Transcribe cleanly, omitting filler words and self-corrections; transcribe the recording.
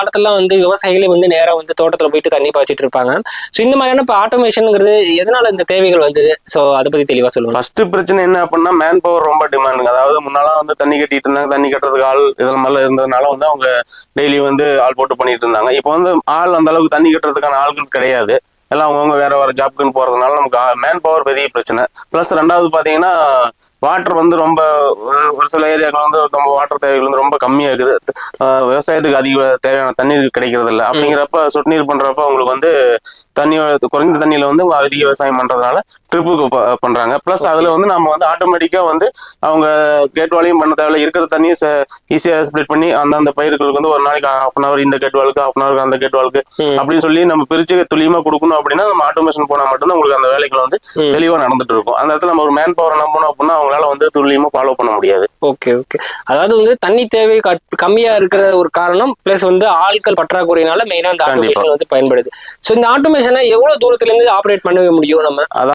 காலத்துல வந்து விவசாயிகளே வந்து நேரா வந்து தோட்டத்துல போயிட்டு தண்ணி பாய்ச்சிட்டு இருப்பாங்க. ஸோ இந்த மாதிரியான இப்போ ஆட்டோமேஷனுங்கிறது எதனால இந்த தேவைகள் வந்தது? ஸோ அதை பத்தி தெளிவா சொல்லுங்க. ஃபர்ஸ்ட் பிரச்சனை என்ன அப்படின்னா மேன் பவர் ரொம்ப டிமாண்டுங்க. அதாவது முன்னாலாம் வந்து தண்ணி கட்டிட்டு இருந்தாங்க, தண்ணி கட்டுறதுக்கு ஆள் இதெல்லாம் மேல இருந்ததுனால வந்து அவங்க டெய்லி வந்து ஆள் போட்டு பண்ணிட்டு இருந்தாங்க. இப்போ வந்து ஆள் அந்த அளவுக்கு தண்ணி கட்டுறதுக்கான ஆள்கள் கிடையாது. எல்லாம் அவங்கவுங்க வேற வேற ஜாப்க்குன்னு போறதுனால நமக்கு மேன் பவர் பெரிய பிரச்சனை. பிளஸ் ரெண்டாவது பாத்தீங்கன்னா வாட்டர் வந்து ரொம்ப ஒரு சில ஏரியாக்கள் வந்து நம்ம வாட்டர் தேவைகள் வந்து ரொம்ப கம்மியாகுது. விவசாயத்துக்கு அதிக தேவையான தண்ணீர் கிடைக்கிறது இல்லை. அப்படிங்கிறப்ப சொட்டு நீர் பண்றப்ப உங்களுக்கு வந்து தண்ணி குறைந்த தண்ணியில வந்து அதிக விவசாயம் பண்றதுனால ட்ரிப்புக்கு பண்றாங்க. பிளஸ் அதுல வந்து நம்ம வந்து ஆட்டோமேட்டிக்கா வந்து அவங்க கேட் வாலியும் பண்ண தேவையில்ல, இருக்கிற தண்ணியை ஈஸியா ஸ்ப்ளிட் பண்ணி அந்தந்த பயிர்களுக்கு வந்து ஒரு நாளைக்கு ஹாஃப் அன் அவர் இந்த கேட் வாலுக்கு, ஹாஃப் அன் அவருக்கு அந்த கேட் வாலுக்கு அப்படின்னு சொல்லி நம்ம பிரிச்சு துல்லியமா கொடுக்கணும். அப்படின்னா நம்ம ஆட்டோமேஷன் போனா மட்டும்தான் உங்களுக்கு அந்த வேலைகள் வந்து தெளிவா நடந்துட்டு இருக்கும். அந்த இடத்துல நம்ம ஒரு மேன் பவரை நம்பணும் அப்படின்னா அவங்களால வந்து துல்லியமா ஃபாலோ பண்ண முடியாது. Okay okay. அதாவது வந்து தண்ணி தேவை கம்மியா இருக்கிற ஒரு காரணம், பிளஸ் வந்து ஆட்கள் பற்றாக்குறையினால மெயினா இந்த ஆட்டோமேஷன் வந்து பயன்படுது. ஸோ இந்த ஆட்டோமேஷனை எவ்வளவு தூரத்துல இருந்து ஆப்ரேட் பண்ண முடியும் நம்ம?